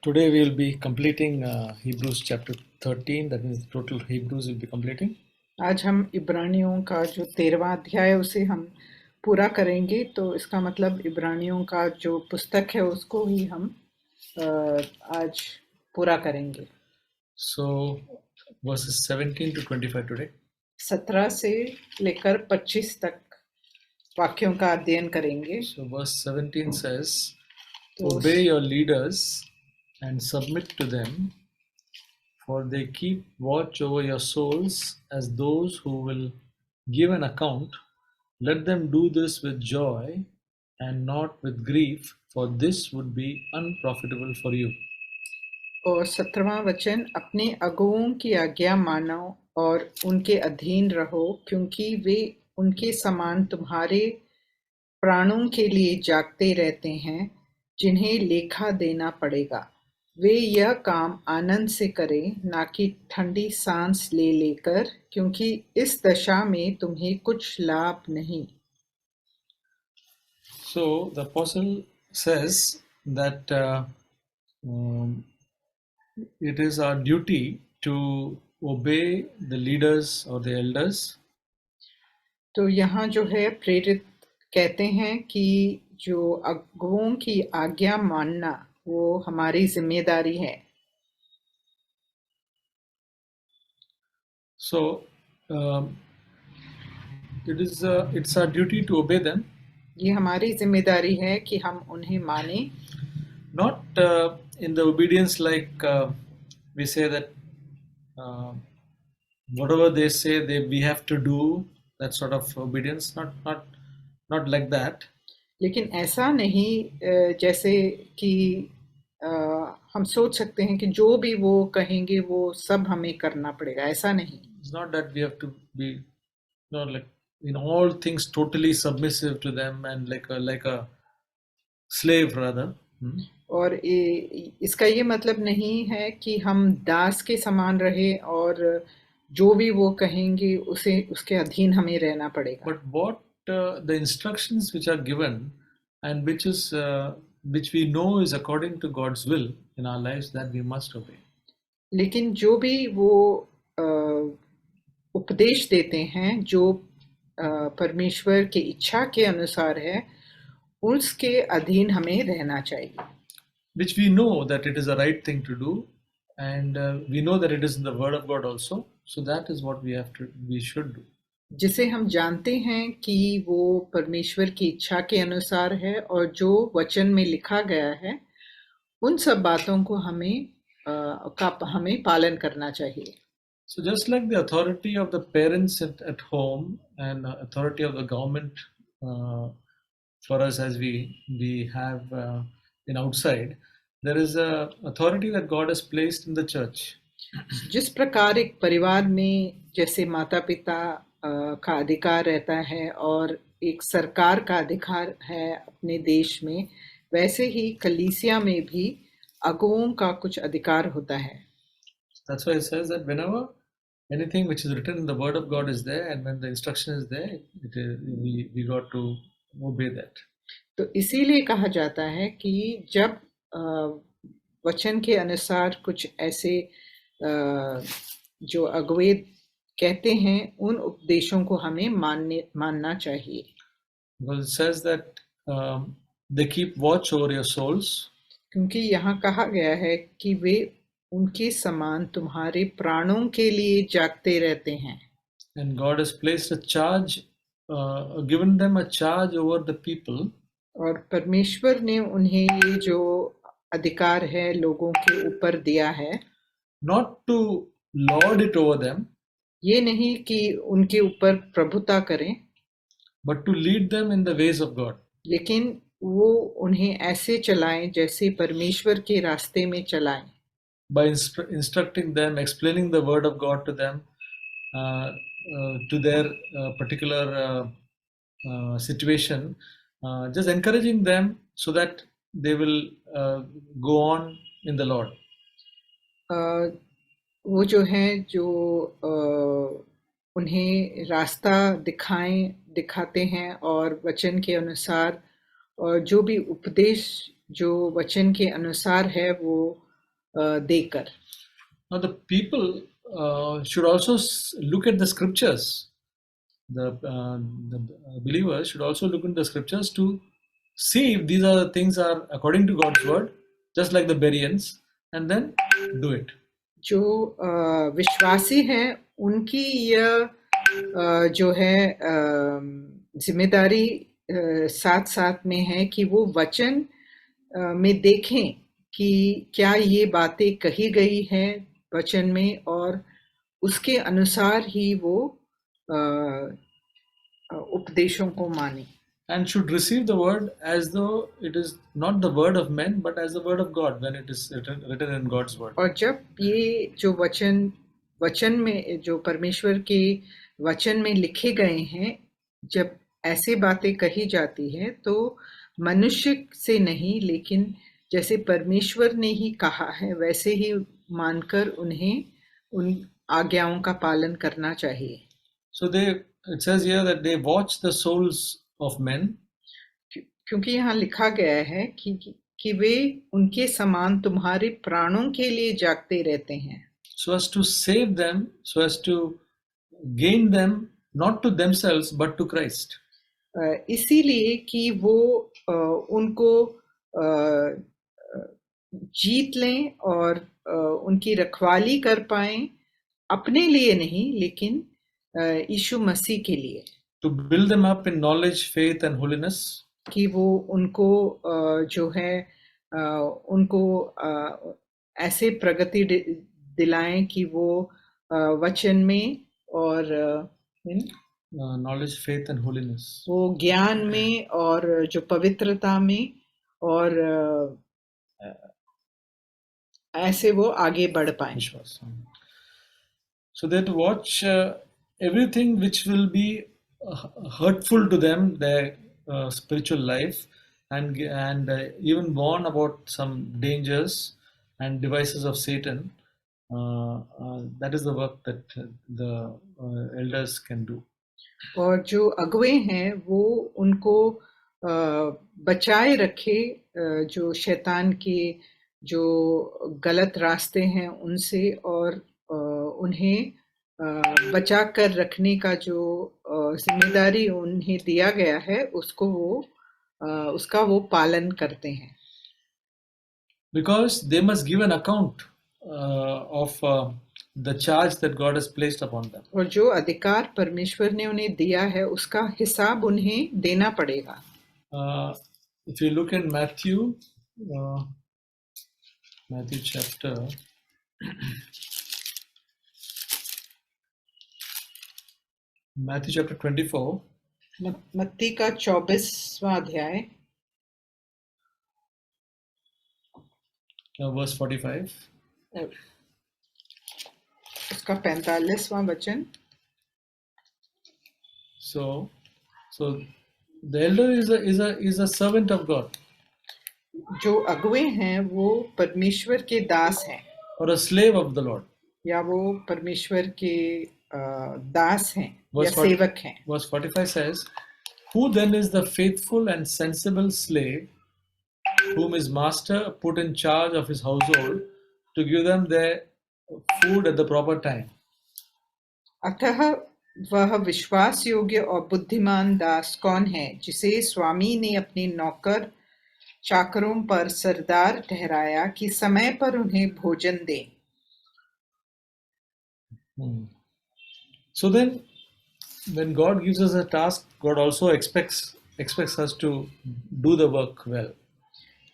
Today we will be completing Hebrews chapter 13, that means total Hebrews will be completing. आज हम इब्रानियों का जो 13वां अध्याय है उसे हम पूरा करेंगे, तो इसका मतलब इब्रानियों का जो पुस्तक है उसको ही हम आज पूरा करेंगे। So verses 17 to 25 today. 17 से लेकर 25 तक वाक्यों का अध्ययन करेंगे। So verse 17 says, तो obey your leaders and submit to them, for they keep watch over your souls as those who will give an account. Let them do this with joy and not with grief, for this would be unprofitable for you. और 17वां वचन, अपने अगुओं की आज्ञा मानो और उनके अधीन रहो, क्योंकि वे उनके समान तुम्हारे प्राणों के लिए जागते रहते हैं, जिन्हें लेखा देना पड़ेगा। वे यह काम आनंद से करें, ना कि ठंडी सांस ले लेकर, क्योंकि इस दशा में तुम्हें कुछ लाभ नहीं। So the apostle says that it is our duty to obey the leaders or the elders. तो यहाँ जो है प्रेरित कहते हैं कि जो अगुओं की आज्ञा मानना वो हमारी जिम्मेदारी है। So it's our duty to obey them, ये हमारी जिम्मेदारी है कि हम उन्हें माने, not in the obedience like we say that whatever they say we have to do, that sort of obedience, not like that. लेकिन ऐसा नहीं जैसे कि हम सोच सकते हैं कि जो भी वो कहेंगे वो सब हमें करना पड़ेगा, ऐसा नहीं। It's not that we have to be, like in all things totally submissive to them and like a slave rather. और इसका ये मतलब नहीं है कि हम दास के समान रहे और जो भी वो कहेंगे उसे उसके अधीन हमें रहना पड़ेगा। But what the instructions which are given and which we know is according to God's will in our lives, that we must obey. लेकिन जो भी वो उपदेश देते हैं जो परमेश्वर की इच्छा के अनुसार है, उसके अधीन हमें रहना चाहिए। Which we know that it is the right thing to do, and we know that it is in the Word of God also. So that is what we should do. जिसे हम जानते हैं कि वो परमेश्वर की इच्छा के अनुसार है और जो वचन में लिखा गया है, उन सब बातों को हमें पालन करना चाहिए। So just like the authority of the parents at home and authority of the government for us as we have in outside, there is a authority that God has placed in the church. जिस प्रकार एक परिवार में जैसे माता पिता का अधिकार रहता है और एक सरकार का अधिकार है अपने देश में, वैसे ही कलीसिया में भी अगुओं का कुछ अधिकार होता है। That's why it says that whenever anything which is written in the Word of God is there, and when the instruction is there, we got to obey that. तो इसीलिए कहा जाता है कि जब वचन के अनुसार कुछ ऐसे जो अगुवे कहते हैं, उन उपदेशों को हमें मानना चाहिए। Because it says that they keep watch over your souls. क्योंकि यहाँ कहा गया है कि वे उनके समान तुम्हारे प्राणों के लिए जागते रहते हैं। And God has placed a charge, given them a charge over the people. और परमेश्वर ने उन्हें ये जो अधिकार है लोगों के ऊपर दिया है, not to lord it over them, ये नहीं कि उनके ऊपर प्रभुता करें, but to lead them in the ways of God. लेकिन वो उन्हें ऐसे चलाएं जैसे परमेश्वर के रास्ते में चलाएं। By instructing them, explaining the word of God to them, to their particular situation, just encouraging them so that they will go on in the Lord. वो जो हैं जो उन्हें रास्ता दिखाते हैं और वचन के अनुसार, और जो भी उपदेश जो वचन के अनुसार है वो देकर। Now, the people should also look at the scriptures. The believers should also look into the scriptures to see if these are the things are according to God's word, just like the Bereans, and then do it. जो विश्वासी हैं उनकी यह जो है जिम्मेदारी साथ साथ में है कि वो वचन में देखें कि क्या ये बातें कही गई हैं वचन में, और उसके अनुसार ही वो उपदेशों को माने। And should receive the word as though it is not the word of men, but as the word of God when it is written in God's word. और जब ये जो वचन में जो परमेश्वर के वचन में लिखे गए हैं, जब ऐसे बातें कही जाती हैं तो मनुष्य से नहीं, लेकिन जैसे परमेश्वर ने ही कहा है वैसे ही मानकर उन्हें उन आज्ञाओं का पालन करना चाहिए। So it says here that they watch the souls of men. क्योंकि यहाँ लिखा गया है कि वे उनके समान तुम्हारे प्राणों के लिए जागते रहते हैं। So as to save them, so as to gain them, not to themselves but to Christ. इसीलिए कि वो उनको जीत लें और उनकी रखवाली कर पाएं, अपने लिए नहीं लेकिन यीशु मसीह के लिए। To build them up in knowledge, faith and holiness. कि वो उनको जो है उनको ऐसे प्रगति दिलाएं कि वो वचन में और knowledge, faith and holiness, वो ज्ञान में और जो पवित्रता में और ऐसे वो आगे बढ़ पाएं। So they have to watch everything which will be hurtful to them, their spiritual life, and even warn about some dangers and devices of Satan. That is the work that the elders can do. और जो अगुवे हैं वो उनको बचाए रखे जो शैतान के जो गलत रास्ते हैं उनसे, और उन्हें बचा कर रखने का जो जिम्मेदारी उन्हें दिया गया है उसका वो पालन करते हैं। Because they must give an account of the charge that God has placed upon them. और जो अधिकार परमेश्वर ने उन्हें दिया है उसका हिसाब उन्हें देना पड़ेगा। If you look in Matthew chapter Matthew chapter 24. मत्ती का 24वां अध्याय verse 45. उसका 45वां वचन। So the elder is a servant of God. जो अगुवे हैं वो परमेश्वर के दास हैं, or a slave of the Lord. या वो परमेश्वर के दास हैं या सेवक हैं। Verse 45 says, "Who then is the faithful and sensible slave whom his master put in charge of his household to give them their food at the proper time?" अतः वह विश्वास योग्य और बुद्धिमान दास कौन है जिसे स्वामी ने अपने नौकर चाकरों पर सरदार ठहराया कि समय पर उन्हें भोजन दें। So then, when God gives us a task, God also expects us to do the work well.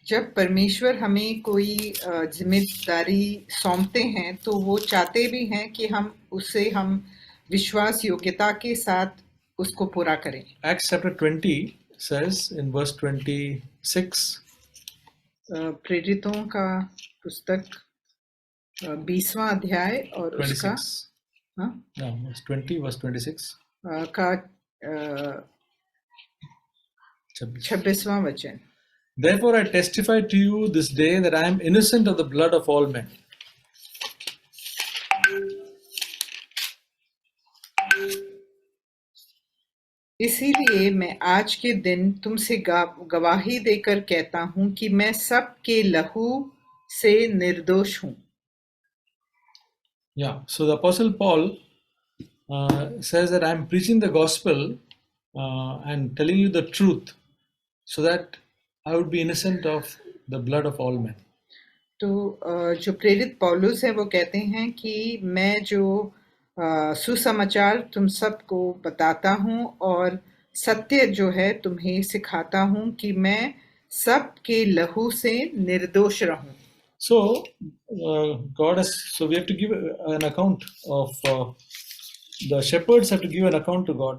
जब परमेश्वर हमें कोई जिम्मेदारी सौंपते हैं तो वो चाहते भी हैं कि हम विश्वास योग्यता के साथ उसको पूरा करें। Acts chapter 20 says in verse 26, प्रेरितों का पुस्तक 20वां अध्याय और 26. उसका verse 20 verse 26 का 26वां वचन। Therefore I testify to you this day that I am innocent of the blood of all men. इसीलिए मैं आज के दिन तुमसे गवाही देकर कहता हूं कि मैं सब के लहू से निर्दोष हूँ। Yeah, so the Apostle Paul says that I'm preaching the gospel and telling you the truth so that I would be innocent of the blood of all men. तो जो प्रेरित पौलुस है वो कहते हैं कि मैं जो सुसमाचार तुम सबको बताता हूँ और सत्य जो है तुम्हें सिखाता हूँ कि मैं सबके लहू से निर्दोष रहूं। So, so we have to give an account of the shepherds have to give an account to God.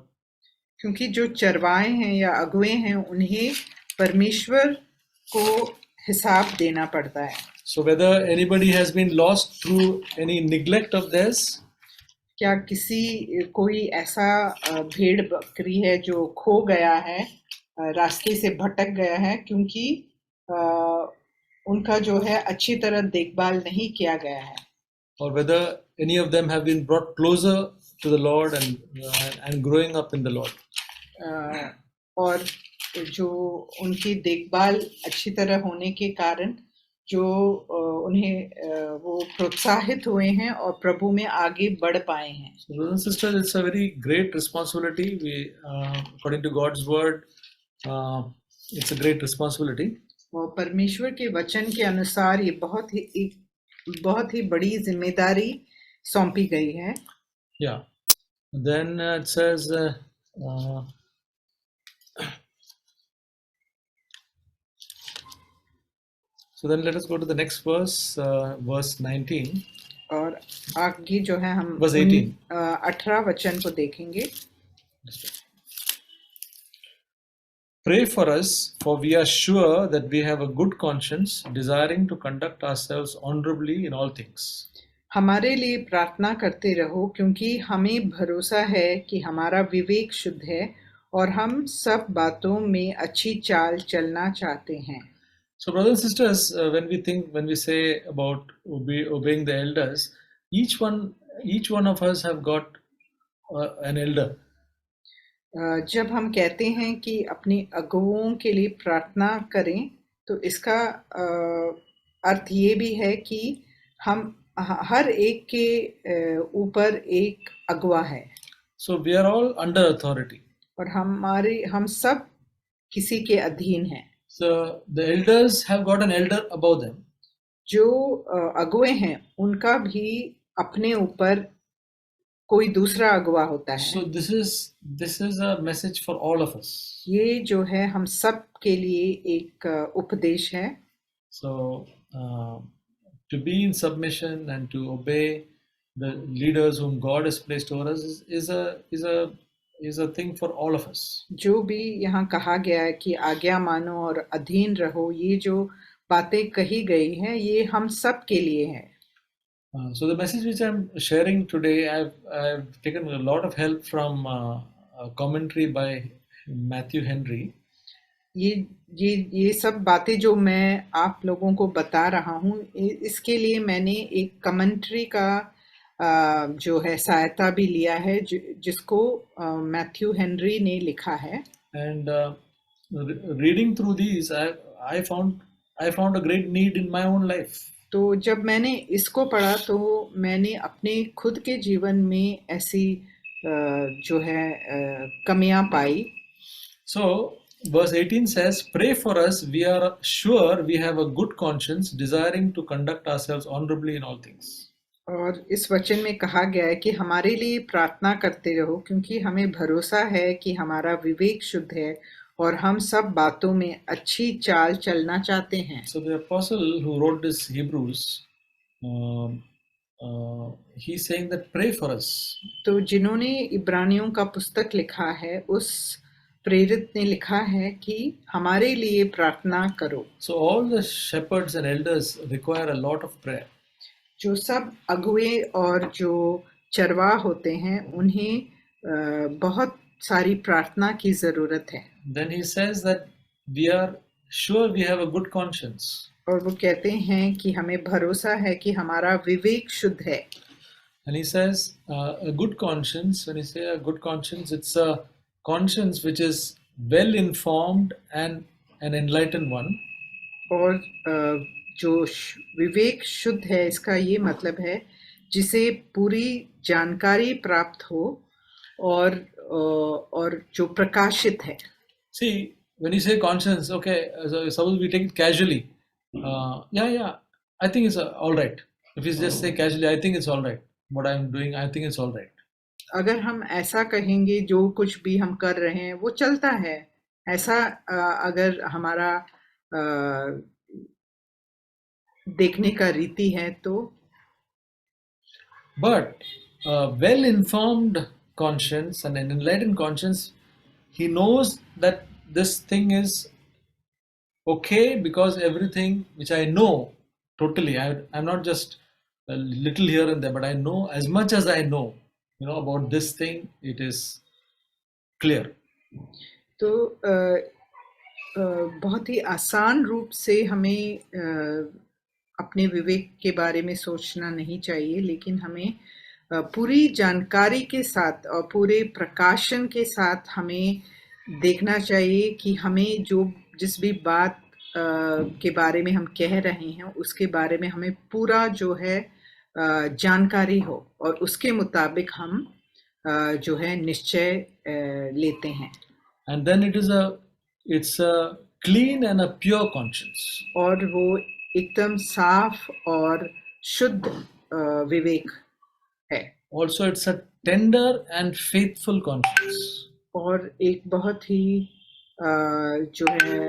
क्योंकि जो चरवाए हैं या अगुए हैं उन्हें परमेश्वर को हिसाब देना पड़ता है। So whether anybody has been lost through any neglect of theirs, क्या कोई ऐसा भेड़ बकरी है जो खो गया है, रास्ते से भटक गया है क्योंकि उनका जो है अच्छी तरह देखभाल नहीं किया गया है, or whether any of them have been brought closer to the Lord and growing up in the Lord. और जो उनकी देखभाल अच्छी तरह होने के कारण जो उन्हें वो प्रोत्साहित हुए हैं और प्रभु में आगे बढ़ पाए हैं। So brothers and sisters, it's a very great responsibility. According to God's word, it's a great responsibility. और परमेश्वर के वचन के अनुसार ये बहुत ही बड़ी जिम्मेदारी सौंपी गई है। Yeah. Then it says. So then let us go to the next verse, verse 19. और आगे जो है हम verse 18. 18 वचन को देखेंगे। Pray for us, for we are sure that we have a good conscience, desiring to conduct ourselves honorably in all things. हमारे लिए प्रार्थना करते रहो क्योंकि हमें भरोसा है कि हमारा विवेक शुद्ध है और हम सब बातों में अच्छी चाल चलना चाहते हैं। So brothers and sisters, when we say about obeying the elders, each one of us have got an elder. जब हम कहते हैं कि अपने अगुओं के लिए प्रार्थना करें तो इसका अर्थ ये भी है कि हम हर एक के ऊपर एक अगुआ है। So we are all under authority. और हम सब किसी के अधीन हैं। So the elders have got an elder above them. जो अगुए हैं उनका भी अपने ऊपर कोई दूसरा अगुआ होता है। So this is a message for all of us. ये जो है हम सब के लिए एक उपदेश है। So to be in submission and to obey the leaders whom God has placed over us is a thing for all of us. जो भी यहाँ कहा गया है कि आज्ञा मानो और अधीन रहो, ये जो बातें कही गई हैं ये हम सब के लिए है। So the message which I'm sharing today, I've taken a lot of help from a commentary by Matthew Henry. ये सब बातें जो मैं आप लोगों को बता रहा हूँ इसके लिए मैंने एक कमेंट्री का जो है सहायता भी लिया है जिसको मैथ्यू हेनरी ने लिखा है। And reading through these, I found a great need in my own life. तो जब मैंने इसको पढ़ा तो मैंने अपने खुद के जीवन में ऐसी जो है कमियां पाई। So verse 18 says, "Pray for us. We are sure we have a good conscience, desiring to conduct ourselves honorably in all things." और इस वचन में कहा गया है कि हमारे लिए प्रार्थना करते रहो क्योंकि हमें भरोसा है कि हमारा विवेक शुद्ध है और हम सब बातों में अच्छी चाल चलना चाहते हैं। So the apostle who wrote this Hebrews, he's saying that pray for us. तो जिन्होंने इब्रानियों का पुस्तक लिखा है उस प्रेरित ने लिखा है कि हमारे लिए प्रार्थना करो। So all the shepherds and elders require a lot of prayer. जो सब अगुए और जो चरवाह होते हैं उन्हें बहुत सारी प्रार्थना की जरूरत है। Then he says that we are sure we have a good conscience. और वो कहते हैं कि हमें भरोसा है कि हमारा विवेक शुद्ध है। And he says a good conscience, when he say a good conscience, it's a conscience which is well informed and an enlightened one. और विवेक शुद्ध है, इसका ये मतलब है जिसे पूरी जानकारी प्राप्त हो और जो प्रकाशित है. See, when you say conscience, okay, so suppose we take it casually. Yeah, I think it's all right. If you just say casually, I think it's all right. What I'm doing, I think it's all right. अगर हम ऐसा कहेंगे जो कुछ भी हम कर रहे हैं वो चलता है, ऐसा अगर हमारा देखने का रीति है तो. But a well-informed conscience and an enlightened conscience, he knows that this thing is okay because everything which I know totally, I'm not just a little here and there, but I know as much as I know, about this thing, it is clear. तो बहुत ही आसान रूप से हमें अपने विवेक के बारे में सोचना नहीं चाहिए, लेकिन हमें पूरी जानकारी के साथ और पूरे प्रकाशन के साथ हमें देखना चाहिए कि हमें जिस भी बात के बारे में हम कह रहे हैं उसके बारे में हमें पूरा जो है जानकारी हो और उसके मुताबिक हम जो है निश्चय लेते हैं. And then it's a clean and a pure conscience. और वो एकदम साफ और शुद्ध विवेक है. Also, it's a tender and faithful conscience. और एक बहुत ही जो है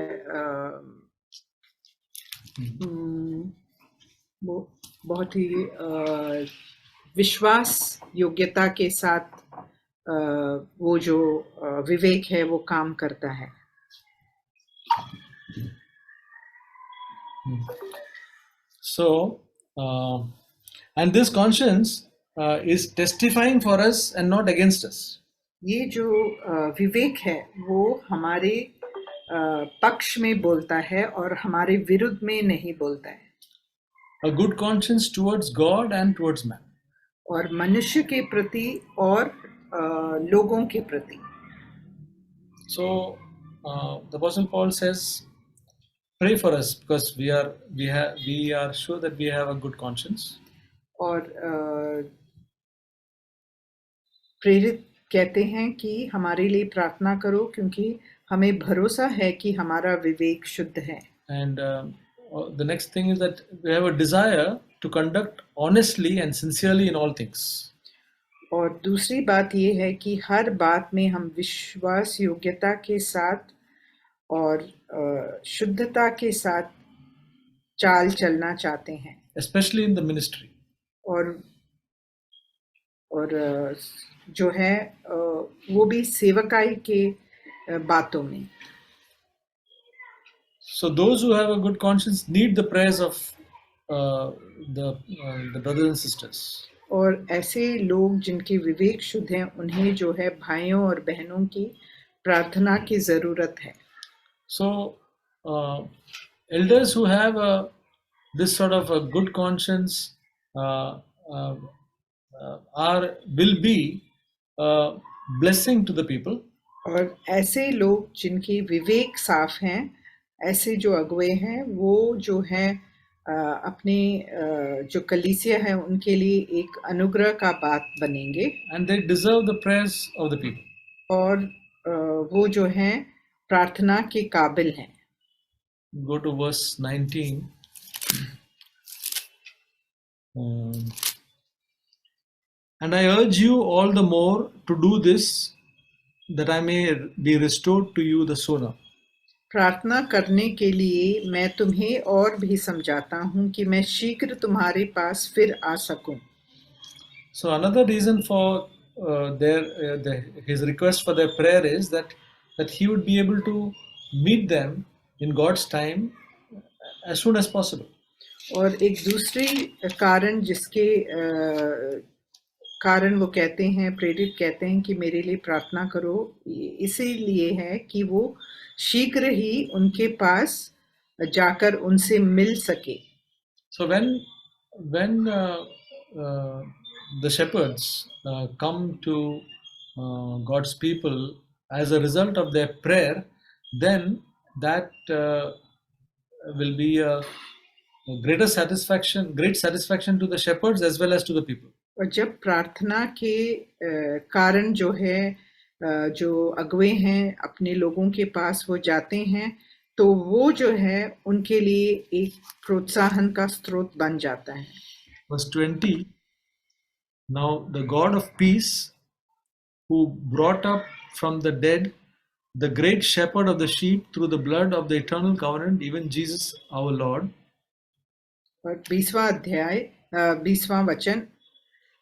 वो बहुत ही विश्वास योग्यता के साथ वो जो विवेक है वो काम करता है. So, and this conscience is testifying for us and not against us. ये जो विवेक है वो हमारे पक्ष में बोलता है और हमारे विरुद्ध में नहीं बोलता है. A good conscience towards God and towards man. और मनुष्य के प्रति और लोगों के प्रति. So, the Apostle Paul says, pray for us because we are sure that we have a good conscience. और प्रेरित कहते हैं कि हमारे लिए प्रार्थना करो क्योंकि हमें भरोसा है कि हमारा विवेक शुद्ध है. And the next thing is that we have a desire to conduct honestly and sincerely in all things. और दूसरी बात ये है कि हर बात में हम विश्वास योग्यता के साथ और शुद्धता के साथ चाल चलना चाहते हैं. Especially in the ministry. और जो है वो भी सेवकाई के बातों में. So those who have a good conscience need the prayers of the brothers and sisters. और ऐसे लोग जिनके विवेक शुद्ध हैं उन्हें जो है भाइयों और बहनों की प्रार्थना की जरूरत है. So elders who have this sort of a good conscience will be a blessing to the people. और ऐसे लोग जिनकी विवेक साफ हैं, ऐसे जो अगुवे हैं वो जो है अपने जो कलीसिया है उनके लिए एक अनुग्रह का बात बनेंगे. And they deserve the prayers of the people. और वो जो हैं प्रार्थना के काबिल हैं. Go to verse 19. And I urge you all the more to do this, that I may be restored to you the sooner. प्रार्थना करने के लिए मैं तुम्हें और भी समझाता हूँ कि मैं शीघ्र तुम्हारे पास फिर आ सकूं. So another reason for his request for their prayer is that he would be able to meet them in God's time as soon as possible. और एक दूसरी कारण जिसके कारण वो कहते हैं, प्रेरित कहते हैं कि मेरे लिए प्रार्थना करो, इसीलिए है कि वो शीघ्र ही उनके पास जाकर उनसे मिल सके. So when the shepherds come to God's people as a result of their prayer, then that will be great satisfaction to the shepherds as well as to the people. और जब प्रार्थना के कारण जो है जो अगुवे हैं अपने लोगों के पास वो जाते हैं तो वो जो है उनके लिए एक प्रोत्साहन का स्रोत बन जाता है. Verse 20, now the God of peace, who brought up from the dead the great shepherd of the sheep through the blood of the eternal covenant, even Jesus our Lord. और 20वां वचन,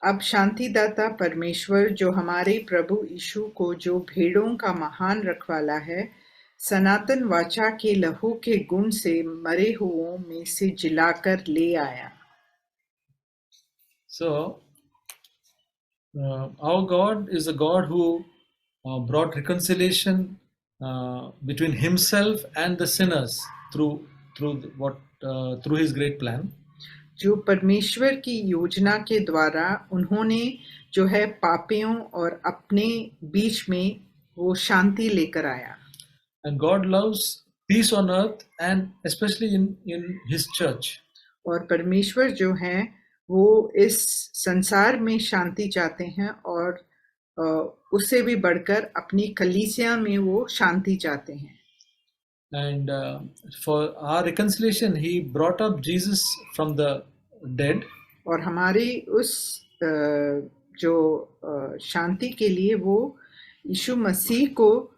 अब शांतिदाता परमेश्वर जो हमारे प्रभु यीशु को जो भेड़ों का महान रखवाला है, सनातन वाचा के लहू के गुण से मरे हुओं में से जिलाकर ले आया. So, our God is a God who brought reconciliation between Himself and the sinners through His great plan. जो परमेश्वर की योजना के द्वारा उन्होंने जो है पापियों और अपने बीच में वो शांति लेकर आया. And God loves peace on earth and especially in His church. और परमेश्वर जो है वो इस संसार में शांति चाहते हैं और उससे भी बढ़कर अपनी कलीसिया में वो शांति चाहते हैं. And for our reconciliation, He brought up Jesus from the dead. और हमारी उस जो शांति के लिए वो यीशु मसीह को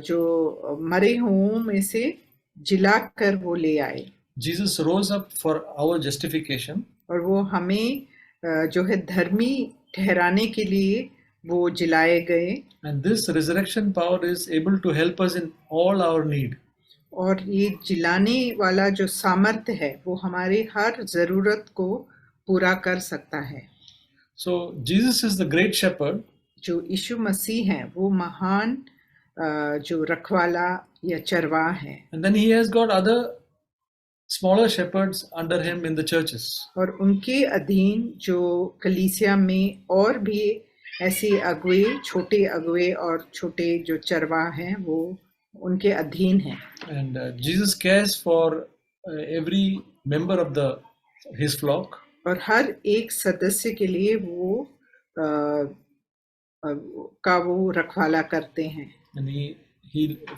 जो मरे हुओं में से जिलाकर वो ले आए. Jesus rose up for our justification. और वो हमें जो है धर्मी ठहराने के लिए वो जिलाए गए. And this resurrection power is able to help us in all our need. और ये जिलाने वाला जो सामर्थ्य है वो हमारे हर जरूरत को पूरा कर सकता है. So Jesus is the great shepherd. जो यीशु मसीह है वो महान जो रखवाला या चरवाह है. And then He has got other smaller shepherds under Him in the churches. और उनके अधीन जो कलीसिया में और भी ऐसे अगुवे, छोटे अगुवे और छोटे जो चरवाह हैं वो उनके अधीन हैं. And Jesus cares for every member of His flock. और हर एक सदस्य के लिए वो का वो रखवाला करते हैं. And he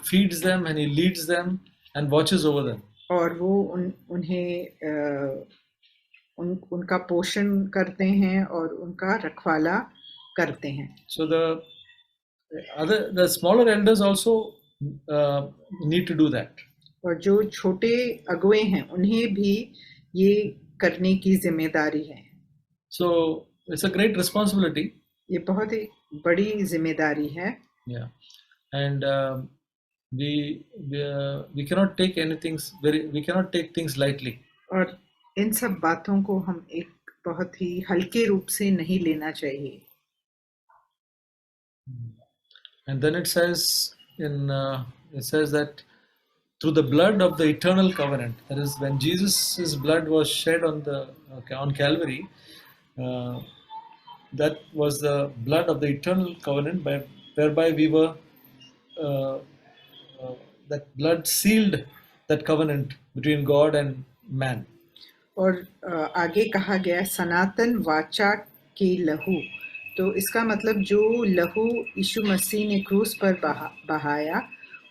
feeds them and He leads them and watches over them. और वो उन्हें उनका पोषण करते हैं और उनका रखवाला करते हैं. So the smaller elders also need to do that. और जो छोटे अगुवे हैं उन्हें भी ये करने की जिम्मेदारी है. So it's a great responsibility. ये बहुत ही बड़ी जिम्मेदारी है. Yeah, and we cannot take we cannot take things lightly. और इन सब बातों को हम एक बहुत ही हल्के रूप से नहीं लेना चाहिए. And then it says that through the blood of the eternal covenant, that is when Jesus' blood was shed on Calvary, that was the blood of the eternal covenant whereby we were that blood sealed that covenant between God and man. और आगे कहा गया सनातन वाचा के लहू, तो इसका मतलब जो लहू यीशु मसीह ने क्रूस पर बहाया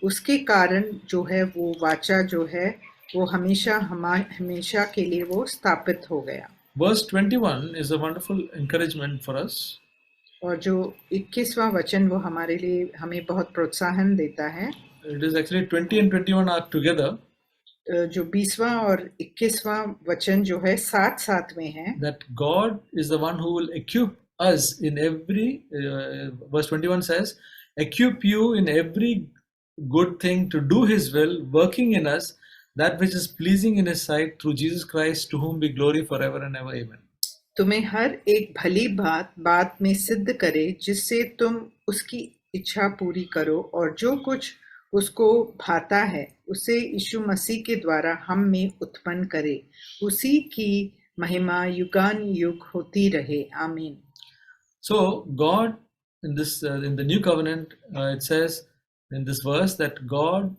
उसके कारण जो है वो वाचा जो है वो हमेशा के लिए वो स्थापित हो गया. Verse 21 is a wonderful encouragement for us. और जो 21वां वचन वो हमारे लिए हमें बहुत प्रोत्साहन देता है. It is actually 20 and 21 are together. जो 20वां और 21वां वचन जो है साथ में है. That God is the one who will equip us in every verse 21 says, equip you in every good thing to do His will, working in us that which is pleasing in His sight through Jesus Christ, to whom be glory forever and ever. Amen. तुम्हें हर एक भली बात में सिद्ध करे जिससे तुम उसकी इच्छा पूरी करो और जो कुछ उसको भाता है उसे यीशु मसीह के द्वारा हम में उत्पन्न करे, उसी की महिमा युगान युग होती रहे. आमीन. So God in the new covenant it says in this verse that God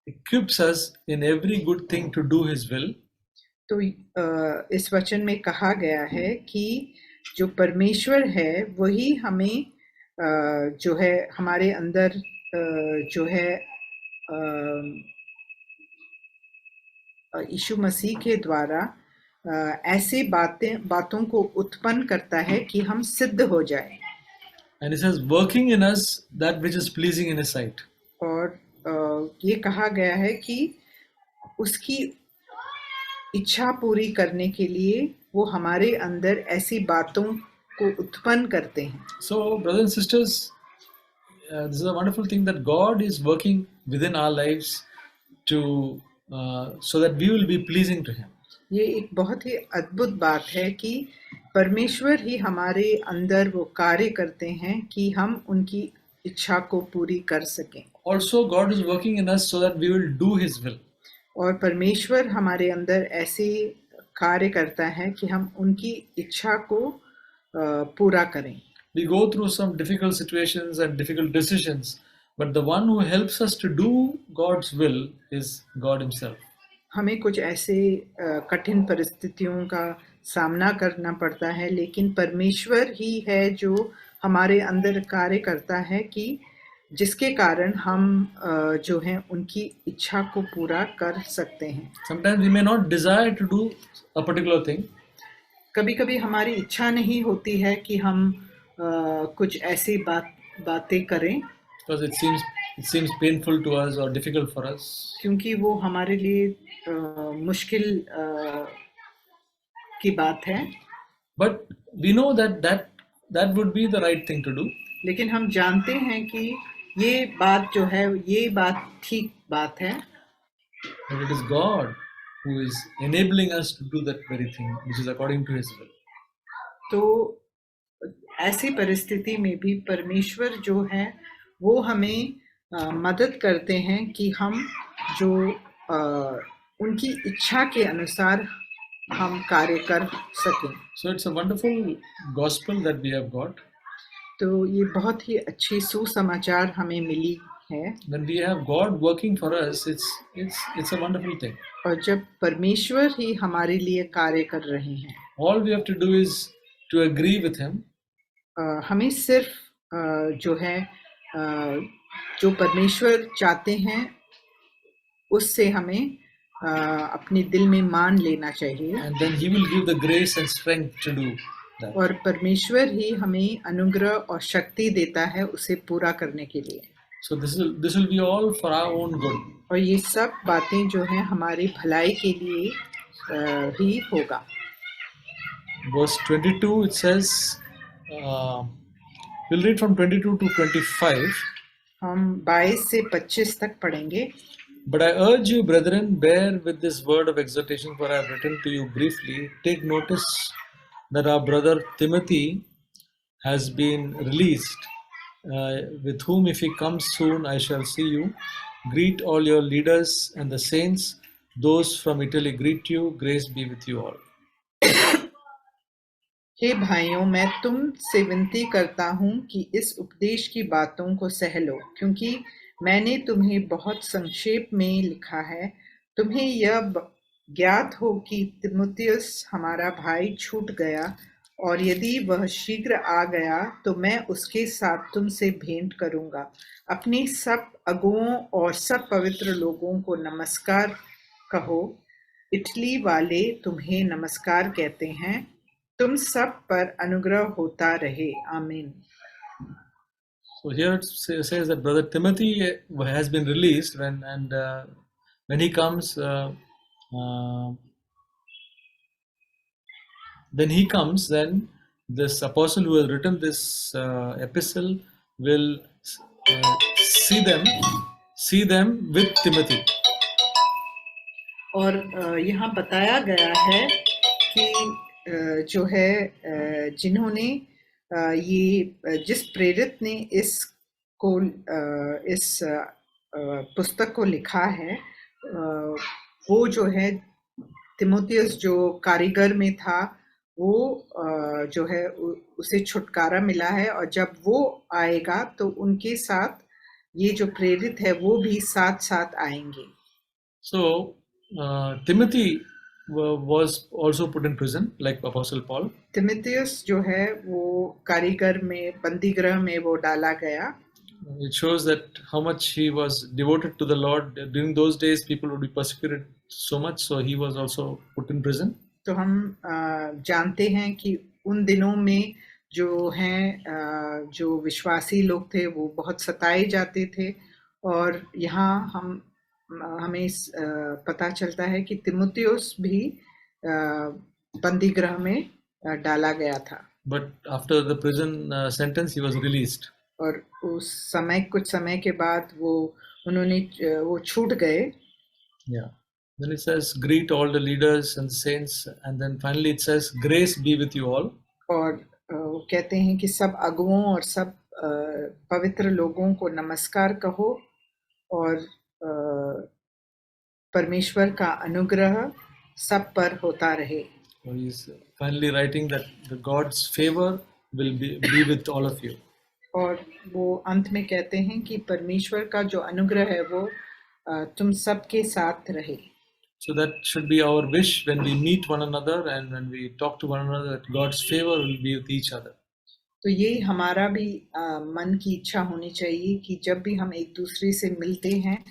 equips us in every good thing to do His will. तो इस वचन में कहा गया है कि जो परमेश्वर है वही हमें जो है हमारे अंदर जो है यीशु मसीह के द्वारा ऐसी बातों को उत्पन्न करता है कि हम सिद्ध हो जाए। And it says, working in us that which is pleasing in His sight. और ये कहा गया है कि उसकी इच्छा पूरी करने के लिए वो हमारे अंदर ऐसी बातों को उत्पन्न करते हैं। So, brothers and sisters, this is a wonderful thing that God is working within our lives to so that we will be pleasing to Him. ये एक बहुत ही अद्भुत बात है कि परमेश्वर ही हमारे अंदर वो कार्य करते हैं कि हम उनकी इच्छा को पूरी कर सकें। Also, God is working in us so that we will do His will. और परमेश्वर हमारे अंदर ऐसे कार्य करता है कि हम उनकी इच्छा को पूरा करें। We go through some difficult situations and difficult decisions, but the one who helps us to do God's will is God Himself. हमें कुछ ऐसे कठिन परिस्थितियों का सामना करना पड़ता है, लेकिन परमेश्वर ही है जो हमारे अंदर कार्य करता है कि जिसके कारण हम जो है उनकी इच्छा को पूरा कर सकते हैं। Sometimes we may not desire to do a particular thing. कभी-कभी हमारी इच्छा नहीं होती है कि हम कुछ ऐसी बातें करें, Because it seems painful to us or difficult for us. क्योंकि वो हमारे लिए मुश्किल की बात है। But we know that would be the right thing to do. लेकिन हम जानते हैं कि ये बात जो है ये बात ठीक बात है। But it is God who is enabling us to do that very thing, which is according to His will. तो ऐसी परिस्थिति में भी परमेश्वर जो है वो हमें मदद करते हैं कि हम जो उनकी इच्छा के अनुसार हम कार्य कर सकें। So it's a wonderful gospel that we have got. तो ये बहुत ही अच्छी सुसमाचार हमें मिली है। When we have God working for us, it's a wonderful thing. और जब परमेश्वर ही हमारे लिए कार्य कर रहे हैं, All we have to do is to agree with Him. हमें सिर्फ जो है जो परमेश्वर चाहते हैं उससे हमें अपने दिल में मान लेना चाहिए। And then He will give the grace and strength to do that. और परमेश्वर ही हमें अनुग्रह और शक्ति देता है उसे पूरा करने के लिए। So this will be all for our own good. और ये सब बातें जो हैं हमारी भलाई के लिए ही होगा। Verse 22 it says, we'll read from 22 to 25. हम 22 से 25 तक पढ़ेंगे। But I urge you, brethren, bear with this word of exhortation, for I have written to you briefly. Take notice that our brother Timothy has been released, with whom if he comes soon I shall see you. Greet all your leaders and the saints. Those from Italy greet you. Grace be with you all. हे भाइयों, मैं तुम से विनती करता हूँ कि इस उपदेश की बातों को सह लो, क्योंकि मैंने तुम्हें बहुत संक्षेप में लिखा है। तुम्हें यह ज्ञात हो कि तिमुथियुस हमारा भाई छूट गया, और यदि वह शीघ्र आ गया तो मैं उसके साथ तुमसे भेंट करूंगा। अपने सब अगुओं और सब पवित्र लोगों को नमस्कार कहो। इटली वाले तुम्हें नमस्कार कहते हैं। तुम सब पर अनुग्रह होता रहे। आमीन। So here it says that brother Timothy has been released, when he comes, then this apostle who has written this epistle will see them with Timothy. और यहाँ बताया गया है कि जो है जिन्होंने ये जिस प्रेरित ने इस पुस्तक को लिखा है, वो जो है तिमुथियुस जो कारीगर में था, वो जो है उसे छुटकारा मिला है, और जब वो आएगा तो उनके साथ ये जो प्रेरित है वो भी साथ साथ आएंगे। So Timothy was also put in prison, like Apostle Paul. तिमुथियुस जो है वो कारीगर में बंदीगृह में वो डाला गया. It shows that how much he was devoted to the Lord. During those days, people would be persecuted so much, so he was also put in prison. तो हम जानते हैं कि उन दिनों में जो हैं जो विश्वासी लोग थे वो बहुत सताए जाते थे, और यहाँ हमें पता चलता है कि तिमुथियुस भी बंदीगृह में डाला गया था. But after the prison sentence, he was released. और उस समय कुछ समय के बाद वो छूट गए. Yeah. Then it says, greet all the leaders and saints, and then finally it says, grace be with you all. और वो कहते हैं कि सब अगुओं और सब पवित्र लोगों को नमस्कार कहो, और परमेश्वर का अनुग्रह सब पर होता रहे. So he's finally writing that the God's favor will be with all of you. और वो अंत में कहते हैं कि परमेश्वर का जो अनुग्रह है वो तुम सबके साथ रहे. So that should be our wish when we meet one another and when we talk to one another, that God's favor will be with each other. तो ये हमारा भी मन की इच्छा होनी चाहिए कि जब भी हम एक दूसरे से मिलते हैं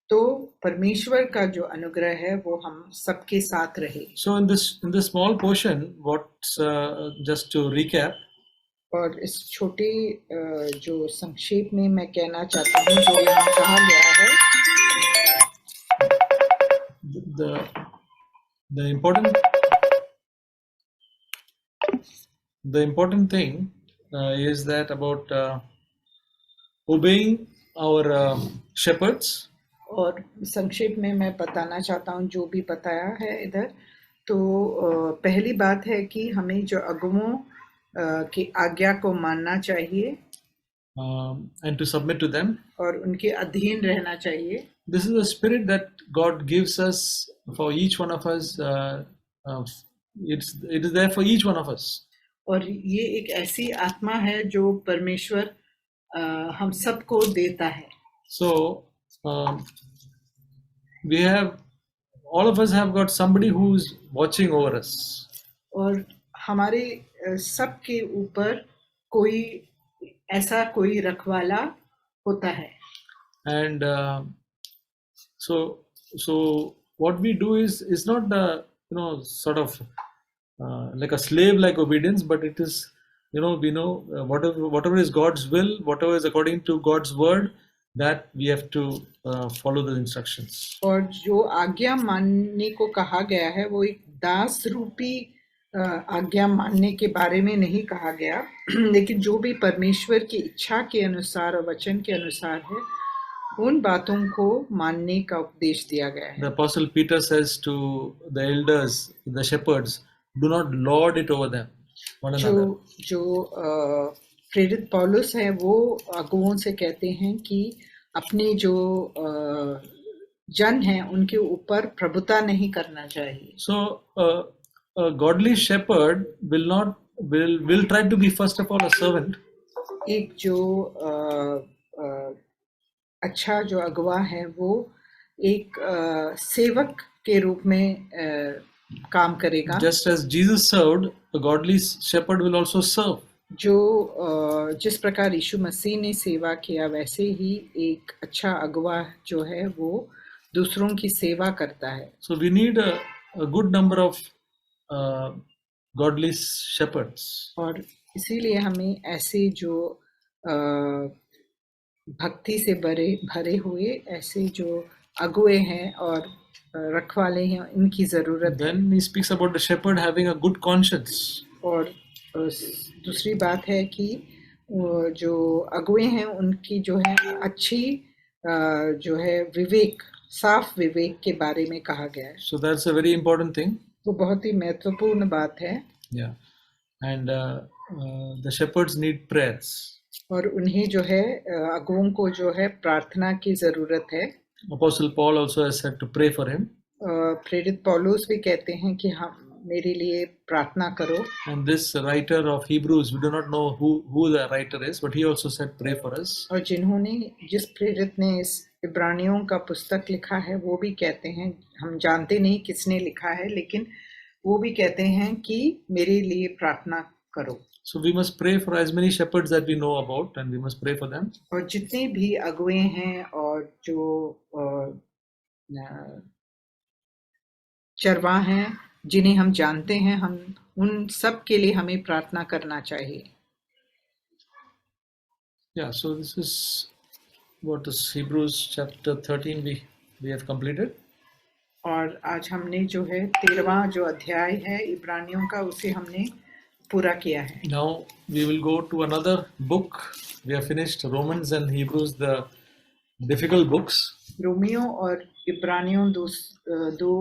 तो परमेश्वर का जो अनुग्रह है वो हम सबके साथ रहे. So in this small portion, what's just to recap. और इस छोटे जो संक्षेप में मैं कहना चाहता हूँ जो यहाँ कहा गया है, the important thing is that about obeying our shepherds. और संक्षेप में मैं बताना चाहता हूँ जो भी बताया है इधर. तो पहली बात है कि हमें जो अगुओं की आज्ञा को मानना चाहिए, and to submit to them, और उनके अधीन रहना चाहिए. This is the spirit that God gives us for each one of us. It is there for each one of us. और ये एक ऐसी आत्मा है जो परमेश्वर हम सबको देता है. So all of us have got somebody who is watching over us. और हमारे सबके ऊपर कोई रखवाला होता है. And so what we do is not the sort of like a slave-like obedience, but it is we know whatever is God's will, whatever is according to God's word, that we have to follow the instructions. और जो आज्ञा मानने को कहा गया है वो एक दास रूपी आज्ञा मानने के बारे में नहीं कहा गया, लेकिन जो भी परमेश्वर की इच्छा के अनुसार और वचन के अनुसार है उन बातों को मानने का उपदेश दिया गया है. The Apostle Peter says to the elders, the shepherds, do not lord it over them, one another. जो प्रेरित पौलुस है वो अगुओं से कहते हैं कि अपने जो जन हैं उनके ऊपर प्रभुता नहीं करना चाहिए. So a godly shepherd will try to be first of all a servant. एक जो अच्छा जो अगुआ है वो एक सेवक के रूप में काम करेगा. Just as Jesus served, a godly shepherd will also serve. जो जिस प्रकार यीशु मसीह ने सेवा किया वैसे ही एक अच्छा अगुआ जो है वो दूसरों की सेवा करता है. So we need a good number of godly shepherds. और इसीलिए हमें ऐसे जो भक्ति से भरे हुए ऐसे जो अगुए हैं और रखवाले हैं इनकी जरूरत है. Then he speaks about the shepherd having a good conscience. और दूसरी बात है कि जो अगुए हैं उनकी जो है अच्छी जो है विवेक, साफ विवेक के बारे में कहा गया है. So that's a very important thing. वो बहुत ही महत्वपूर्ण बात है. Yeah, and the shepherds need prayers. और उन्हें जो है अगुओं को जो है प्रार्थना की जरूरत है. Apostle Paul also has said to pray for him. प्रेरित पौलुस भी कहते हैं कि हम मेरे लिए प्रार्थना करो. And this writer of Hebrews, we do not know who the writer is, but he also said pray for us. और जिस प्रेरित ने इस इब्रानियों का पुस्तक लिखा है, वो भी कहते हैं, हम जानते नहीं किसने लिखा है, लेकिन वो भी कहते हैं कि मेरे लिए प्रार्थना करो। So we must pray for as many shepherds that we know about, and we must pray for them. और जितने भी अगुए हैं और जो चरवाह हैं जिन्हें हम जानते हैं, हम उन सब के लिए हमें प्रार्थना करना चाहिए। Yeah, so this is what is Hebrews chapter 13 we have completed. और आज हमने जो है 13वां जो अध्याय है इब्रानियों का, उसे हमने पूरा किया है। Now we will go to another book. We have finished Romans and Hebrews, the difficult books. Romeo और इब्रानियों दो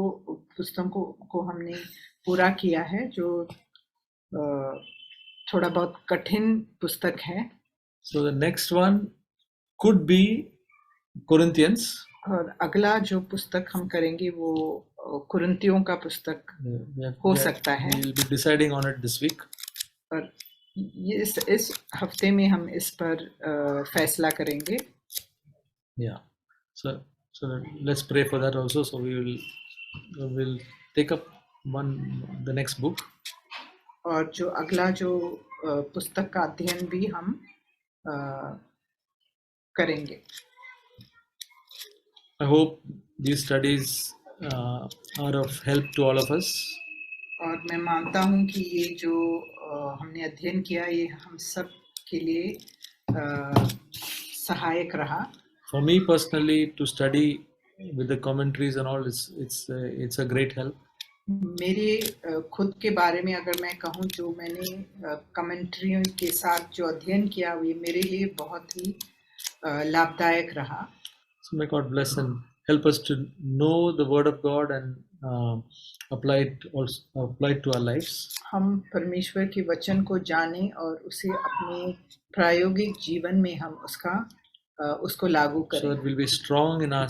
पुस्तकों को हमने पूरा किया है, जो थोड़ा बहुत कठिन पुस्तक है। So the next one could be Corinthians. और अगला जो पुस्तक हम करेंगे वो कुरिन्थियों का पुस्तक हो सकता है। We will be deciding on it this week. और इस हफ्ते में हम इस पर फैसला करेंगे। Yeah. So let's pray for that also. So we will take up the next book. और जो अगला जो पुस्तक का अध्ययन भी हम करेंगे। I hope these studies are of help to all of us. और मैं मानता हूँ कि ये जो हमने अध्ययन किया, ये हम सब के लिए सहायक रहा। For me personally, to study with the commentaries and all, it's a great help. मेरे खुद के बारे में अगर मैं कहूँ, जो मैंने कमेंट्रियों के साथ जो अध्ययन किया, ये मेरे लिए बहुत ही लाभदायक रहा। So may God bless and help us to know the Word of God and apply it to our lives. हम परमेश्वर के वचन को जानें और उसे अपने प्रायोगिक जीवन में हम उसको लागू करें। So that we'll be strong in our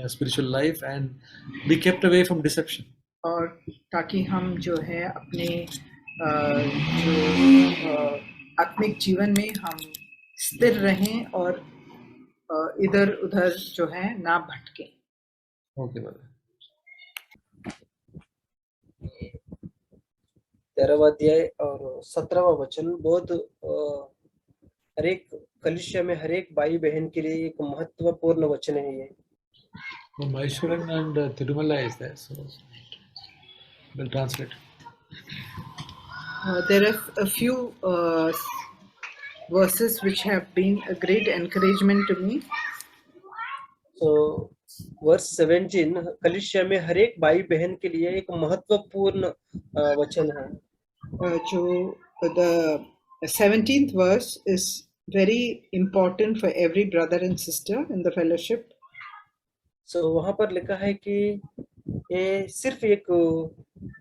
spiritual life and be kept away from deception. और ताकि हम जो है अपने जो आत्मिक जीवन में हम स्थिर रहें और इधर उधर जो है ना भटकें। Okay, brother. 13वां अध्याय और 17वां वचन बहुत हर एक कलीसिया में हर एक भाई बहन के लिए एक महत्वपूर्ण वचन है ये। Maishwaran and Tirumala is there, so we'll translate. There are a few verses which have been a great encouragement to me. So verse 17 कलीसिया में हर एक भाई बहन के लिए एक महत्वपूर्ण वचन है। जो the 17th verse is very important for every brother and sister in the fellowship. So वहाँ पर लिखा है कि ये सिर्फ एक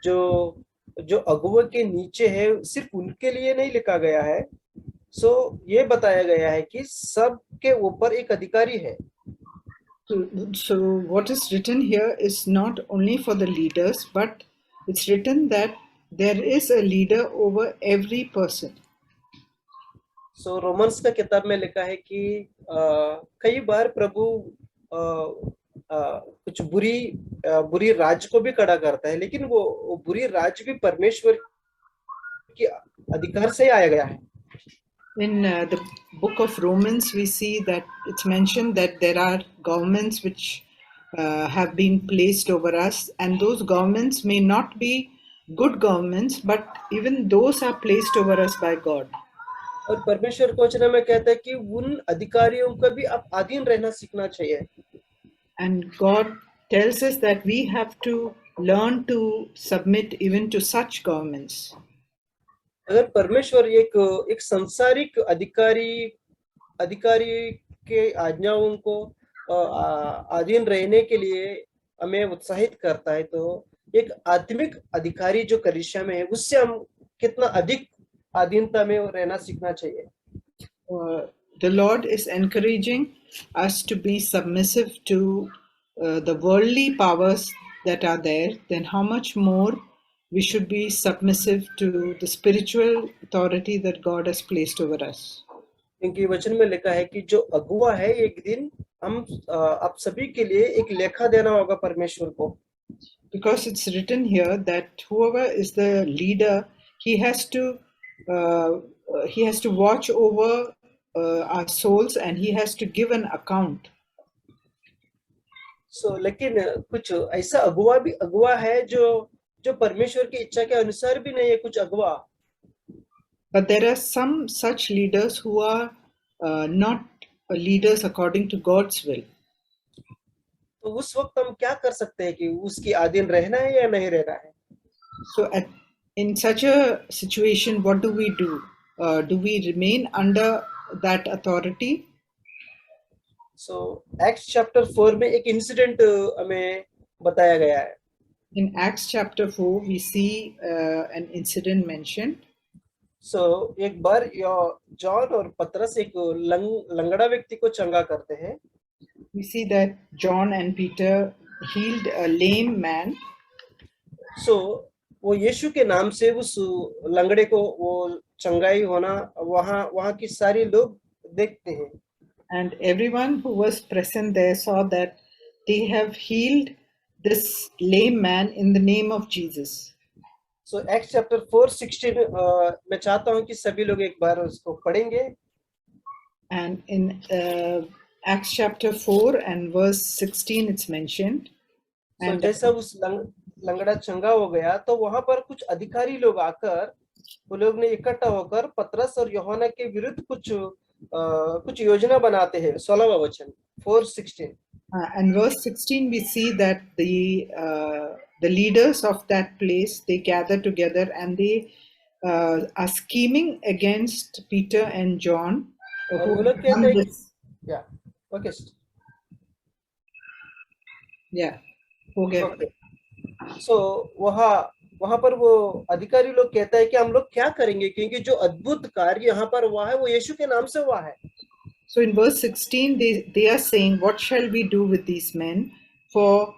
जो अगुवा के नीचे है सिर्फ उनके लिए नहीं लिखा गया है। So ये बताया गया है कि सबके ऊपर एक अधिकारी है। So what is written here is not only for the leaders, but it's written that there is a leader over every person. So Romans का किताब में लिखा है कि कई बार प्रभु कुछ बुरी राज को भी खड़ा करता है, लेकिन वो बुरी राज भी परमेश्वर के अधिकार से आया गया है। In the book of Romans, we see that it's mentioned that there are governments which have been placed over us, and those governments may not be good governments, but even those are placed over us by God. और परमेश्वर को वचन में कहता है कि उन अधिकारियों का भी आप अधीन रहना सीखना चाहिए। And God tells us that we have to learn to submit even to such governments. अगर परमेश्वर एक संसारिक अधिकारी के आज्ञाओं को अधीन रहने के लिए हमें उत्साहित करता है, तो एक आत्मिक अधिकारी जो कलीसिया में है उससे हम कितना अधिक अधीनता में रहना सीखना चाहिए। The Lord is encouraging us to be submissive to the worldly powers that are there, then how much more we should be submissive to the spiritual authority that God has placed over us. क्योंकि वचन में लिखा है कि जो अगुआ है एक दिन हम आप सभी के लिए एक लेखा देना होगा परमेश्वर को। Because it's written here that whoever is the leader, he has to watch over our souls, and he has to give an account. लेकिन कुछ ऐसा अगुआ है जो जो परमेश्वर की इच्छा के अनुसार भी नहीं है, कुछ अगुआ। But there are some such leaders who are not leaders according to God's will. तो उस वक्त हम क्या कर सकते हैं कि उसकी अधीन रहना है या नहीं रहना है? So in such a situation, what do we do? Do we remain under that authority? Acts chapter 4 में एक इंसिडेंट हमें बताया गया है। In Acts chapter 4, we see an incident mentioned. एक बार जॉन और पतरस एक लंगड़ा व्यक्ति को चंगा करते हैं। We see that John and Peter healed a lame man. वो यीशु के नाम से उस लंगड़े को वो चंगाई होना वहां की सारी लोग देखते हैं। And everyone who was present there saw that they have healed this lame man in the name of Jesus. Acts chapter 4:16 मैं चाहता हूं कि सभी लोग एक बार उसको पढ़ेंगे। And in Acts chapter 4 and verse 16 it's mentioned. And जैसा उस लंगड़ा चंगा हो गया तो वहां पर कुछ अधिकारी लोग आकर वो लोग ने इकट्ठा होकर पतरस और यूहन्ना के विरुद्ध कुछ योजना बनाते हैं। 16वां वचन 4:16 and verse 16 we see that the leaders of that place, they gather together and they are scheming against Peter and John. वो लोग कहते हैं या ओके या हो गया। वहां पर वो अधिकारी लोग कहता है कि हम लोग क्या करेंगे, क्योंकि जो अद्भुत कार्य यहाँ पर हुआ है वो यीशु के नाम से हुआ है। So in verse 16 they are saying, what shall we do with these men, for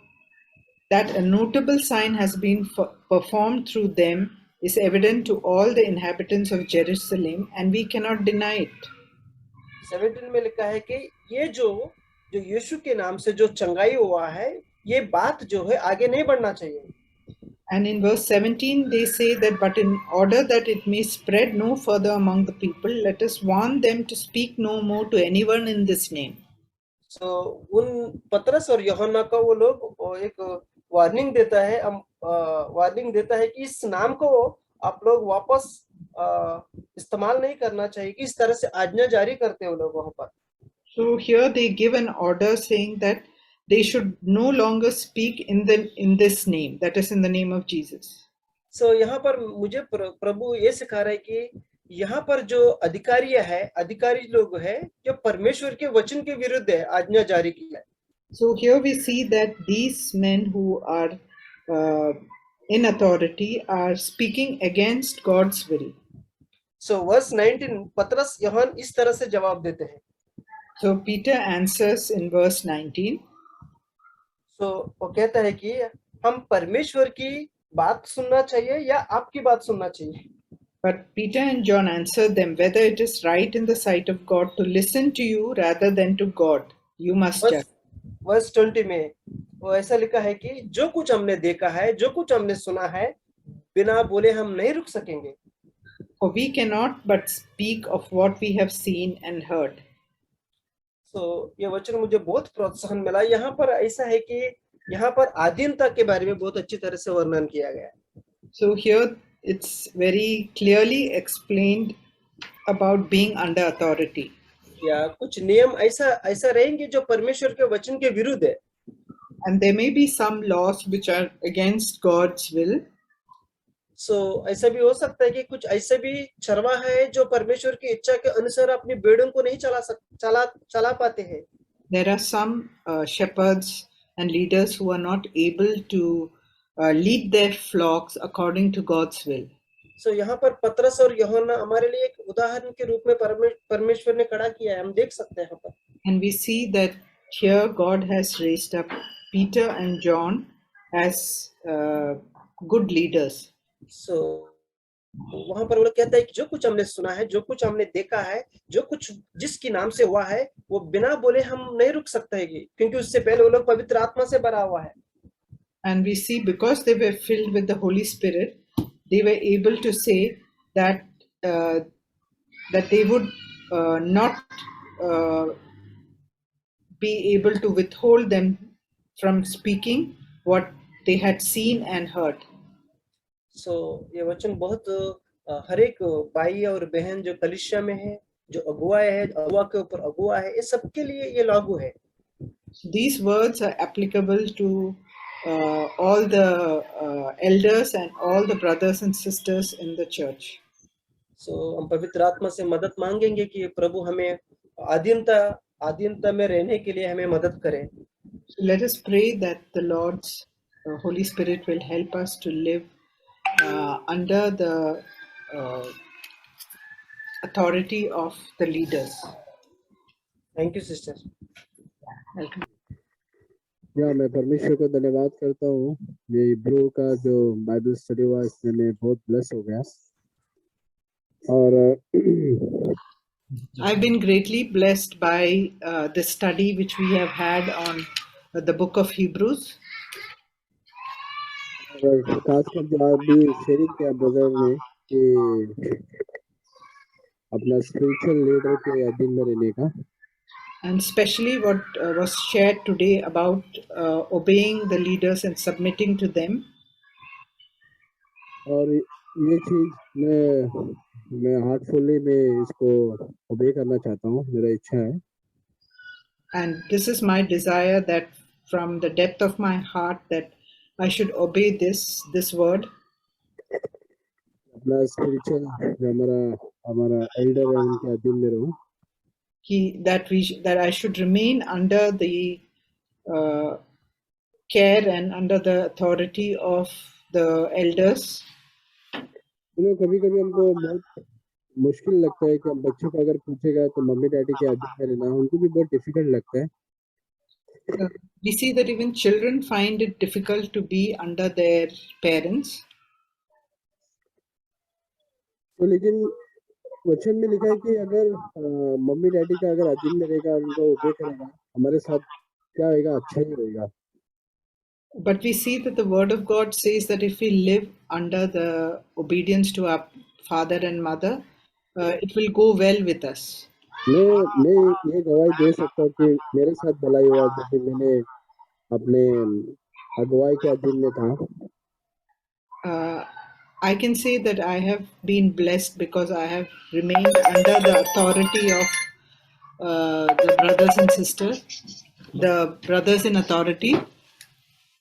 that a notable sign has been performed through them is evident to all the inhabitants of Jerusalem, and we cannot deny it. 17 में लिखा है कि ये जो यीशु के नाम से जो चंगाई हुआ है, ये बात जो है आगे नहीं बढ़ना चाहिए। And in verse 17 they say that, but in order that it may spread no further among the people, let us warn them to speak no more to anyone in this name. उन पतरस और यूहन्ना को वो लोग एक warning देता है कि इस नाम को आप लोग वापस इस्तेमाल नहीं करना चाहिए, कि इस तरह से आज्ञा जारी करते हैं वो लोग वहां पर। So here they give an order saying that they should no longer speak in this name, that is in the name of Jesus. यहाँ पर मुझे प्रभु ये सिखा रहा है कि यहाँ पर जो अधिकारी लोग हैं जो परमेश्वर के वचन के विरुद्ध है, आज्ञा जारी की है। So here we see that these men who are in authority are speaking against God's will. Verse 19 पतरस यूहन्ना इस तरह से जवाब देते हैं। So Peter answers in verse 19. वो कहता है कि हम परमेश्वर की बात सुनना चाहिए या आपकी बात सुनना चाहिए। But Peter and John answered them, whether it is right in the sight of God to listen to you rather than to God, you must judge. Verse 20 में वो ऐसा लिखा है कि जो कुछ हमने देखा है, जो कुछ हमने सुना है, बिना बोले हम नहीं रुक सकेंगे। For we cannot but speak of what we have seen and heard. ये वचन मुझे बहुत प्रोत्साहन मिला। यहाँ पर ऐसा है कि यहाँ पर अधीनता के बारे में बहुत अच्छी तरह से वर्णन किया गया है। So here it's very clearly explained about being under authority. या कुछ नियम ऐसा रहेंगे जो परमेश्वर के वचन के विरुद्ध है। And there may be some laws which are against God's will. ऐसा भी हो सकता है कि कुछ ऐसे भी चरवाहा है जो परमेश्वर की इच्छा के अनुसार अपनी भेड़ों को नहीं चला पाते हैं। There are some shepherds and leaders who are not able to lead their flocks according to God's will. यहाँ पर पतरस और यूहन्ना हमारे लिए एक उदाहरण के रूप में परमेश्वर ने खड़ा किया है, हम देख सकते हैं यहाँ पर। And we see that here God has raised up Peter and John as good leaders. वहां पर वो लोग कहता है कि जो कुछ हमने सुना है, जो कुछ हमने देखा है, जो कुछ जिसके नाम से हुआ है, वो बिना बोले हम नहीं रुक सकते हैं, क्योंकि उससे पहले वो लोग पवित्र आत्मा से भरा हुआ है। And we see because they were filled with the Holy Spirit, they were able to say that that they would not uh, be able to withhold them from speaking what they had seen and heard. सो ये वचन बहुत हर एक भाई और बहन जो कलीसिया में है, जो अगुआ है, अगुआ के ऊपर अगुआ है, ये सबके लिए ये लागू है। These words are applicable to all the elders and all the brothers and sisters in the church. सो हम पवित्र आत्मा से मदद मांगेंगे कि प्रभु हमें आधीनता में रहने के लिए हमें मदद करें। So let us pray that the Lord's Holy Spirit will help us to live under the authority of the leaders. Thank you sister. Welcome. या मैं परमेश्वर को धन्यवाद करता हूँ, ये ब्रो का जो बाइबल स्टडी हुआ इसमें मैं बहुत ब्लेस हो गया। और I've been greatly blessed by the study which we have had on the book of Hebrews. खासकर जो आप भी शेयरिंग किया ब्रदर ने कि अपना स्पिरिचुअल लीडर के अधीन में रहने का, And especially what was shared today about obeying the leaders and submitting to them. और ये चीज मैं हार्टफुली मैं इसको ओबे करना चाहता हूँ, मेरा इच्छा है। And this is my desire that from the depth of my heart that I should obey this word. अपना स्पिरिचुअल जो हमारा एल्डर है उनके अधीन में रहूं। That I should remain under the care and under the authority of the elders. कभी-कभी हमको बहुत मुश्किल लगता है कि हम बच्चों को अगर पूछेगा तो मम्मी डैडी के अधीन में रहना उनको भी बहुत डिफिकल्ट लगता है। We see that even children find it difficult to be under their parents. तो लेकिन वचन में लिखा है कि अगर मम्मी डैडी का अगर अधीन में रहेगा, उनको ओबे करेगा, हमारे साथ क्या होगा? अच्छा ही होगा। But we see that the word of God says that if we live under the obedience to our father and mother, it will go well with us. मैं ये गवाही दे सकता हूँ कि मेरे साथ भलाई हुआ जब मैंने अपने अगुवाई के अधीन में था। I can say that I have been blessed because I have remained under the authority of the brothers and sisters, the brothers in authority.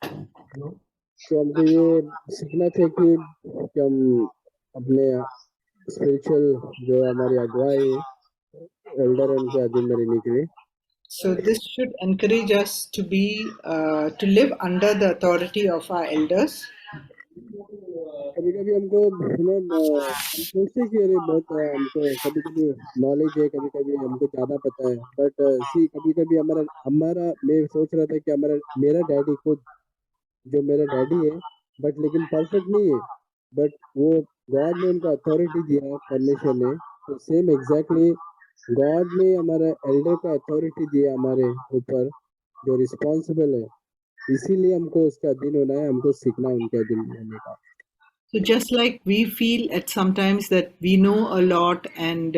तो हमको ये सीखना चाहिए कि हम अपने स्पिरिचुअल जो हमारी अगुवाई एल्डर उनके अधीन में रहने के लिए। So this should encourage us to be to live under the authority of our elders. कभी-कभी हमको हम सोचते कि अरे बहुत हमको कभी-कभी नॉलेज है, कभी-कभी हमको ज़्यादा पता है, बट कभी-कभी हमारा मैं सोच रहा था कि मेरा डैडी खुद जो मेरा डैडी है, बट लेकिन परफेक्ट नहीं है, बट वो गॉड ने उनको अथॉरिटी दिया परमेश्वर ने, तो सेम एग्जैक्टली गॉड ने हमारा एल्डर का अथॉरिटी दिया हमारे ऊपर जो रिस्पॉन्सिबल है, इसीलिए हमको उसके अधीन होना है, हमको सीखना उनके अधीन रहने का। So just like we feel at sometimes that we know a lot and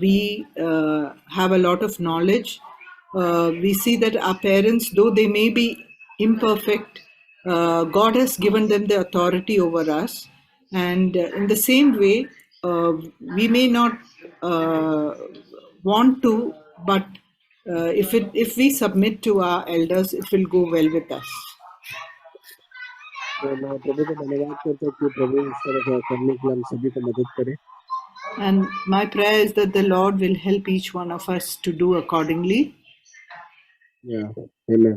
we have a lot of knowledge, we see that our parents, though they may be imperfect, God has given them the authority over us. And in the same way, we may not want to, but if we submit to our elders, it will go well with us. तो मैं प्रभु को धन्यवाद करता हूँ कि प्रभु इस तरह का करने के लिए हम सभी को मदद करे। And my prayer is that the Lord will help each one of us to do accordingly. Yeah, amen.